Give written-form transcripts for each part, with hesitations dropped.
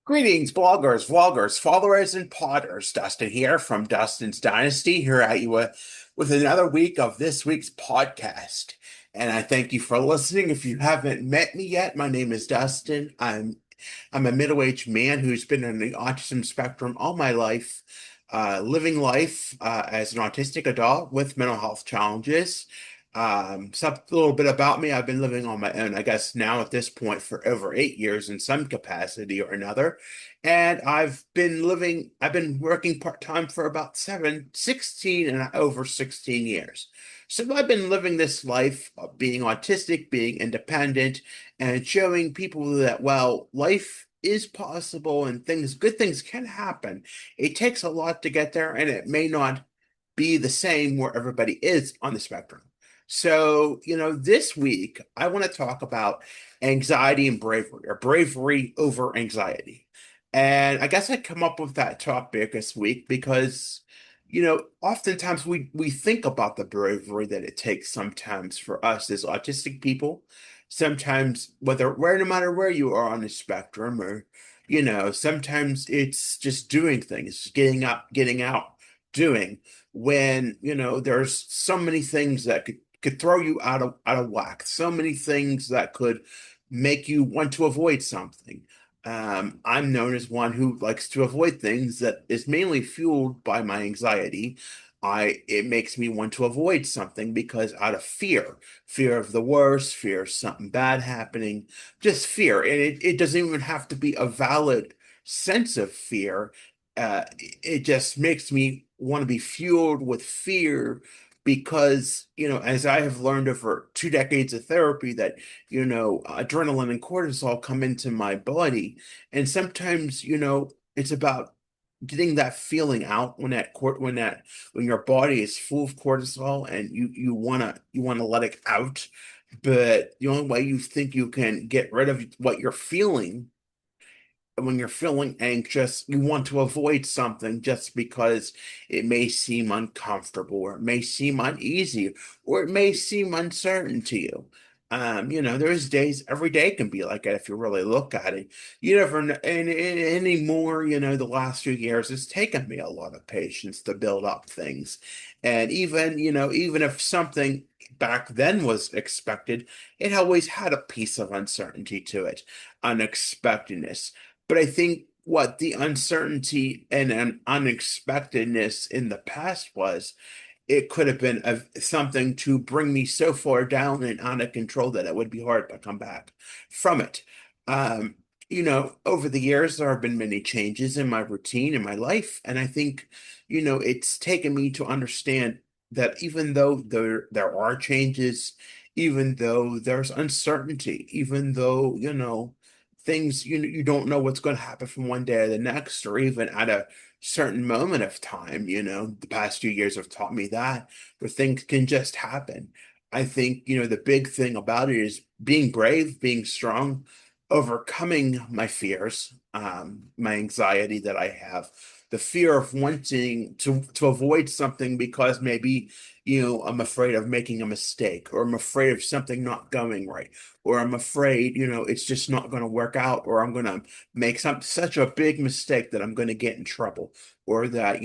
Greetings, bloggers, vloggers, followers, and podders. Dustin here from Dustin's Dynasty, here at you with another week of this week's podcast. And I thank you for listening. If you haven't met me yet, my name is Dustin. I'm a middle-aged man who's been on the autism spectrum all my life, living life as an autistic adult with mental health challenges. A little bit about me. I've been living on my own, I guess now at this point for over 8 years in some capacity or another. And I've been working part-time for about 16 and over 16 years. So I've been living this life of being autistic, being independent, and showing people that, well, life is possible and good things can happen. It takes a lot to get there, and it may not be the same where everybody is on the spectrum. So, this week I want to talk about anxiety and bravery, or bravery over anxiety. And I guess I come up with that topic this week because, oftentimes we think about the bravery that it takes sometimes for us as autistic people. Sometimes, no matter where you are on the spectrum, or, sometimes it's just doing things, getting up, getting out, doing when, there's so many things that could throw you out of whack. So many things that could make you want to avoid something. I'm known as one who likes to avoid things that is mainly fueled by my anxiety. It makes me want to avoid something because out of fear of the worst, fear of something bad happening, just fear. And it doesn't even have to be a valid sense of fear. It just makes me want to be fueled with fear because, as I have learned over 2 decades of therapy, that, adrenaline and cortisol come into my body. And sometimes, it's about getting that feeling out when your body is full of cortisol and you wanna let it out. But the only way you think you can get rid of what you're feeling when you're feeling anxious, you want to avoid something just because it may seem uncomfortable, or it may seem uneasy, or it may seem uncertain to you. There's days, every day can be like that if you really look at it. You never know, and anymore, the last few years, it's taken me a lot of patience to build up things. And even if something back then was expected, it always had a piece of uncertainty to it, unexpectedness. But I think what the uncertainty and an unexpectedness in the past was, it could have been something to bring me so far down and out of control that it would be hard to come back from it. Um, over the years, there have been many changes in my routine in my life, and I think, it's taken me to understand that even though there are changes, even though there's uncertainty, even though, things you don't know what's going to happen from one day to the next, or even at a certain moment of time. The past few years have taught me that where things can just happen. I think, the big thing about it is being brave, being strong, overcoming my fears, my anxiety that I have, the fear of wanting to avoid something because maybe, I'm afraid of making a mistake, or I'm afraid of something not going right, or I'm afraid, it's just not going to work out, or I'm going to make such a big mistake that I'm going to get in trouble, or that,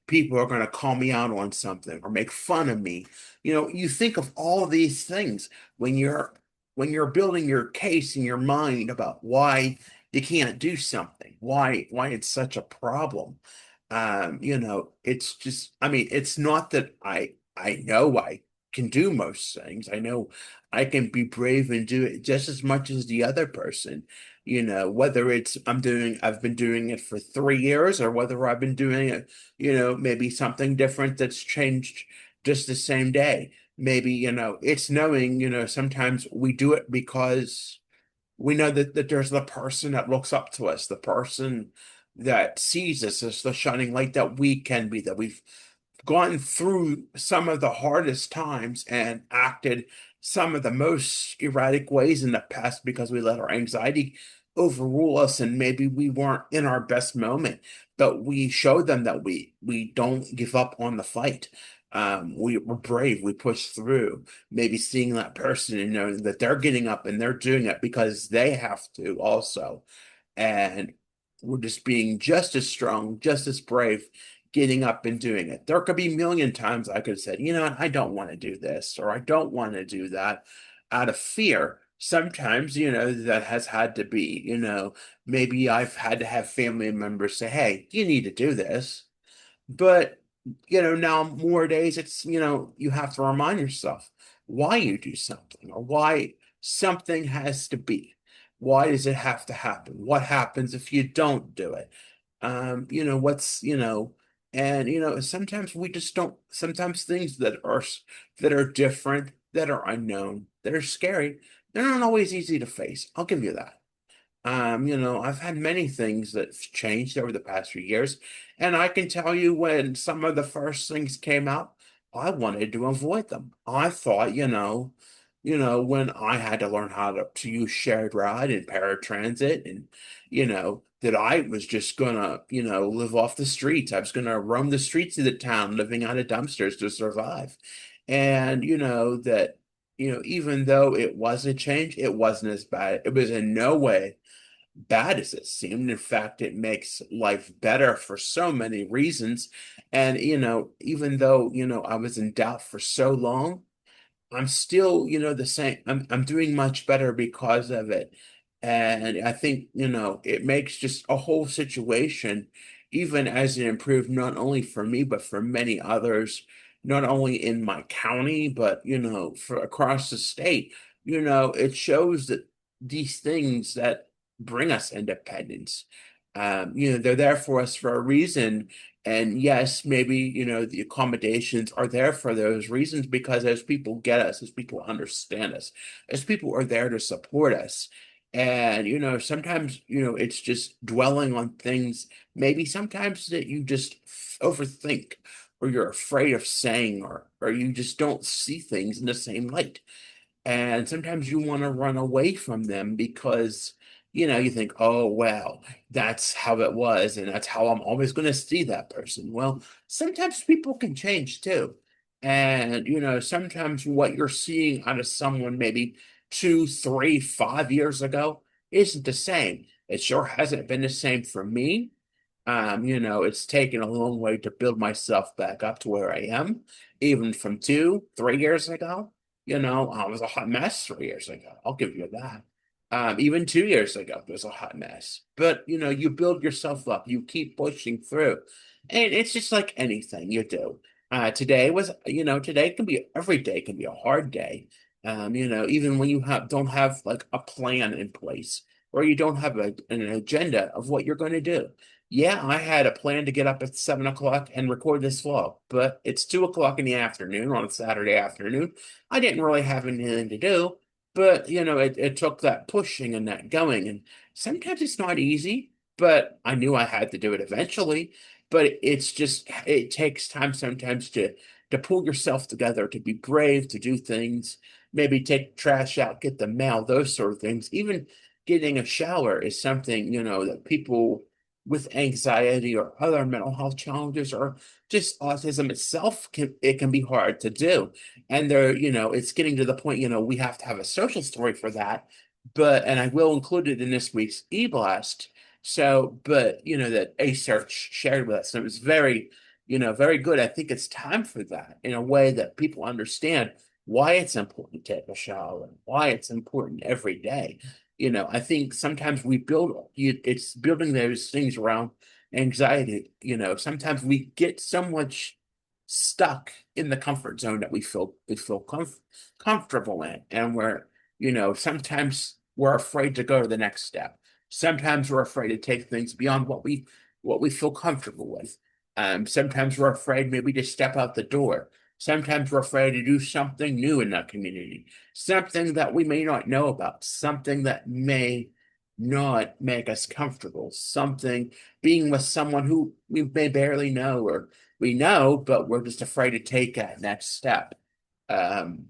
people are going to call me out on something or make fun of me. You think of all these things when you're building your case in your mind about why you can't do something, why it's such a problem. It's just, I mean, it's not that I know I can do most things. I know I can be brave and do it just as much as the other person. Whether I've been doing it for 3 years, or whether I've been doing it, maybe something different that's changed just the same day. Maybe, it's knowing, sometimes we do it because we know that there's the person that looks up to us, the person that sees us as the shining light that we can be, that we've gone through some of the hardest times and acted some of the most erratic ways in the past because we let our anxiety overrule us, and maybe we weren't in our best moment, but we showed them that we don't give up on the fight. We're brave, we push through, maybe seeing that person and knowing that they're getting up and they're doing it because they have to also. And we're just being just as strong, just as brave, getting up and doing it. There could be a million times I could have said, you know what, I don't want to do this or I don't want to do that out of fear. Sometimes, that has had to be, maybe I've had to have family members say, hey, you need to do this. But, now more days it's, you have to remind yourself why you do something or why something has to be. Why does it have to happen? What happens if you don't do it? What's, and, sometimes we just don't, sometimes things that are different, that are unknown, that are scary, they're not always easy to face. I'll give you that. I've had many things that's changed over the past few years, and I can tell you when some of the first things came out, I wanted to avoid them. I thought, when I had to learn how to use shared ride and paratransit, and that I was just gonna, live off the streets. I was gonna roam the streets of the town, living out of dumpsters to survive. And that, even though it was a change, it wasn't as bad. It was in no way bad as it seemed. In fact, it makes life better for so many reasons. And, even though, I was in doubt for so long, I'm still, the same. I'm doing much better because of it. And I think, it makes just a whole situation, even as it improved, not only for me, but for many others, not only in my county, but, for across the state. It shows that these things that bring us independence, they're there for us for a reason. And yes, maybe, the accommodations are there for those reasons because as people get us, as people understand us, as people are there to support us. And, sometimes, it's just dwelling on things, maybe sometimes that you just overthink or you're afraid of saying or you just don't see things in the same light. And sometimes you want to run away from them because, you think, oh, well, that's how it was, and that's how I'm always going to see that person. Well, sometimes people can change too. And, sometimes what you're seeing out of someone maybe 2, 3, 5 years ago isn't the same. It sure hasn't been the same for me. It's taken a long way to build myself back up to where I am, even from 2, 3 years ago. I was a hot mess 3 years ago. I'll give you that. Even 2 years ago, it was a hot mess. But you build yourself up, you keep pushing through. And it's just like anything you do. Today can be every day can be a hard day. Even when you don't have like a plan in place or you don't have an agenda of what you're going to do. Yeah, I had a plan to get up at 7 o'clock and record this vlog, but it's 2 o'clock in the afternoon on a Saturday afternoon. I didn't really have anything to do, but it took that pushing and that going. And sometimes it's not easy, but I knew I had to do it eventually. But it's just it takes time sometimes to pull yourself together, to be brave, to do things, maybe take trash out, get the mail, those sort of things. Even getting a shower is something, that people with anxiety or other mental health challenges or just autism itself can be hard to do. And it's getting to the point, we have to have a social story for that. But and I will include it in this week's e-blast. So, but that A search shared with us, and it was very, very good. I think it's time for that in a way that people understand why it's important to take a shower, why it's important every day. I think sometimes it's building those things around anxiety. Sometimes we get so much stuck in the comfort zone that we feel comfortable in, and sometimes we're afraid to go to the next step. Sometimes we're afraid to take things beyond what we feel comfortable with. Sometimes we're afraid maybe to step out the door. Sometimes we're afraid to do something new in that community, something that we may not know about, something that may not make us comfortable, something being with someone who we may barely know or we know, but we're just afraid to take that next step. Um,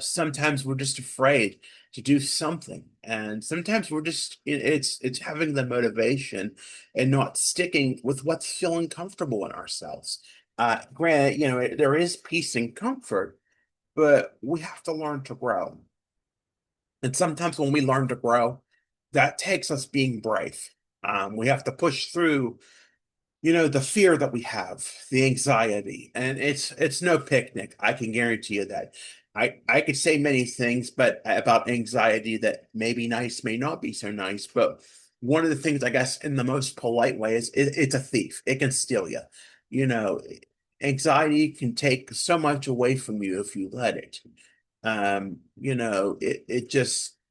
sometimes we're just afraid to do something, and sometimes it's having the motivation and not sticking with what's feeling comfortable in ourselves. Granted, there is peace and comfort, but we have to learn to grow. And sometimes when we learn to grow, that takes us being brave. We have to push through, the fear that we have, the anxiety, and it's no picnic. I can guarantee you that. I could say many things, but about anxiety that may be nice, may not be so nice. But one of the things, I guess, in the most polite way is it's a thief. It can steal you. You know, Anxiety can take so much away from you if you let it.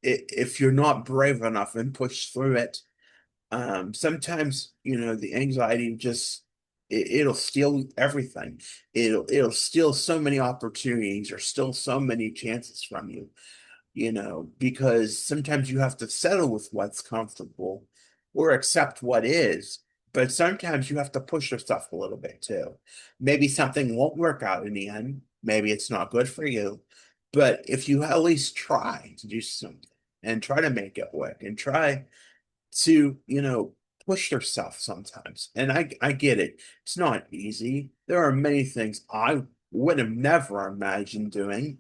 If you're not brave enough and push through it, sometimes, the anxiety just it'll steal everything. It'll steal so many opportunities or steal so many chances from you, because sometimes you have to settle with what's comfortable or accept what is, but sometimes you have to push yourself a little bit too. Maybe something won't work out in the end. Maybe it's not good for you, but if you at least try to do something and try to make it work and try to, push yourself sometimes. And I get it. It's not easy. There are many things I would have never imagined doing.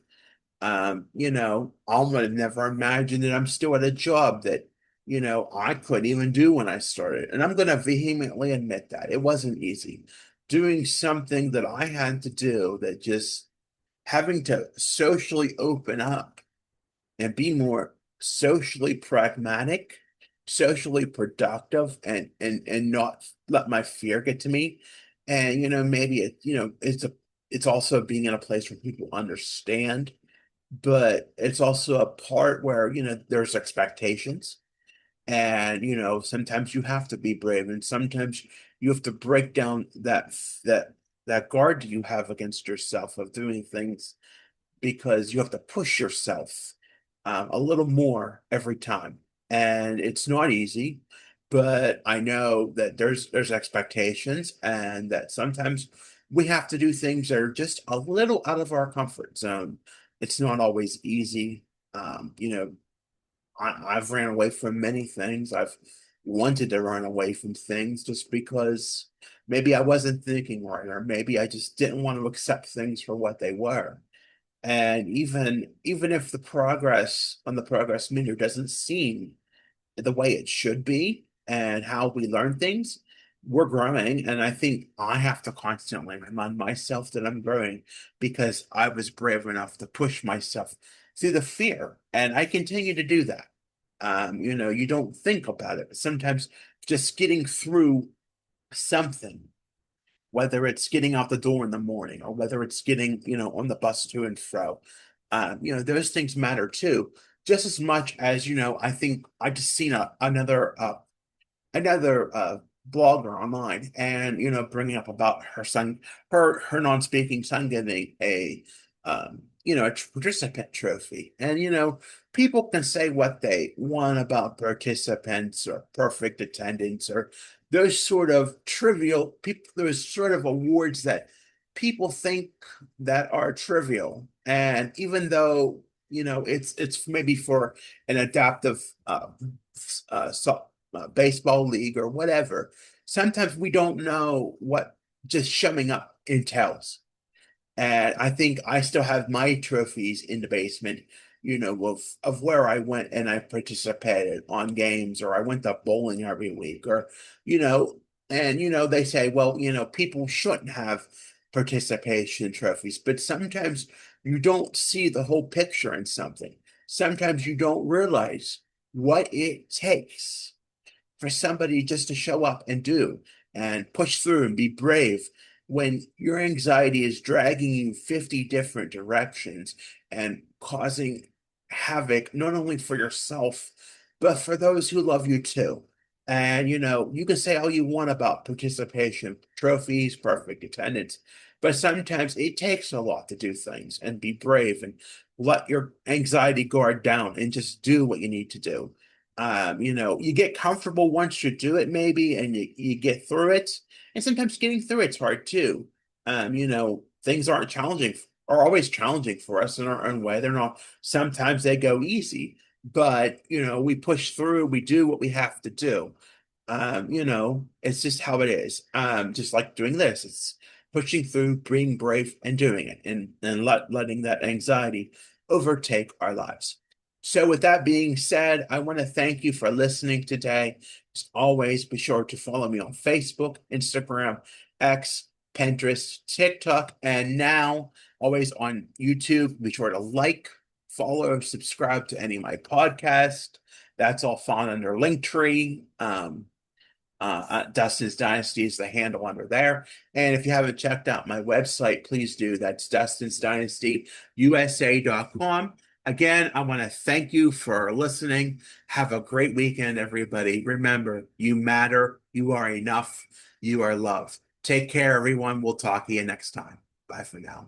I would have never imagined that I'm still at a job that, I couldn't even do when I started. And I'm going to vehemently admit that it wasn't easy. Doing something that I had to do, that just having to socially open up and be more socially pragmatic, socially productive, and not let my fear get to me. And maybe it's also being in a place where people understand, but it's also a part where there's expectations. And sometimes you have to be brave, and sometimes you have to break down that guard you have against yourself of doing things, because you have to push yourself a little more every time. And it's not easy, but I know that there's expectations, and that sometimes we have to do things that are just a little out of our comfort zone. It's not always easy. I've ran away from many things. I've wanted to run away from things just because maybe I wasn't thinking right, or maybe I just didn't want to accept things for what they were. And even if the progress on the progress meter doesn't seem the way it should be and how we learn things, we're growing. And I think I have to constantly remind myself that I'm growing, because I was brave enough to push myself through the fear. And I continue to do that. You don't think about it, but sometimes just getting through something, whether it's getting out the door in the morning or whether it's getting, on the bus to and fro. Those things matter too, just as much as, I think I just seen another blogger online, and bringing up about her son, her non-speaking son getting a participant trophy. And people can say what they want about participants or perfect attendance or those sort of trivial people, those sort of awards that people think that are trivial. And even though it's maybe for an adaptive so baseball league or whatever. Sometimes we don't know what just showing up entails. And I think I still have my trophies in the basement, of where I went and I participated on games, or I went to bowling every week, or, you know, they say, well, people shouldn't have participation trophies, but sometimes you don't see the whole picture in something. Sometimes you don't realize what it takes for somebody just to show up and do and push through and be brave when your anxiety is dragging you 50 different directions and causing havoc not only for yourself but for those who love you too. And you can say all you want about participation trophies, perfect attendance, but sometimes it takes a lot to do things and be brave and let your anxiety guard down and just do what you need to do. You get comfortable once you do it, maybe, and you get through it. And sometimes getting through it's hard too. Things are always challenging for us in our own way. They're not, sometimes they go easy, but we push through, we do what we have to do. It's just how it is. Just like doing this, it's pushing through, being brave and doing it, and letting that anxiety overtake our lives. So, with that being said, I want to thank you for listening today. As always, be sure to follow me on Facebook, Instagram, X, Pinterest, TikTok, and now always on YouTube. Be sure to like, follow, subscribe to any of my podcasts. That's all found under Linktree. Dustin's Dynasty is the handle under there. And if you haven't checked out my website, please do. That's dustinsdynastyusa.com. Again, I want to thank you for listening. Have a great weekend, everybody. Remember, you matter. You are enough. You are loved. Take care, everyone. We'll talk to you next time. Bye for now.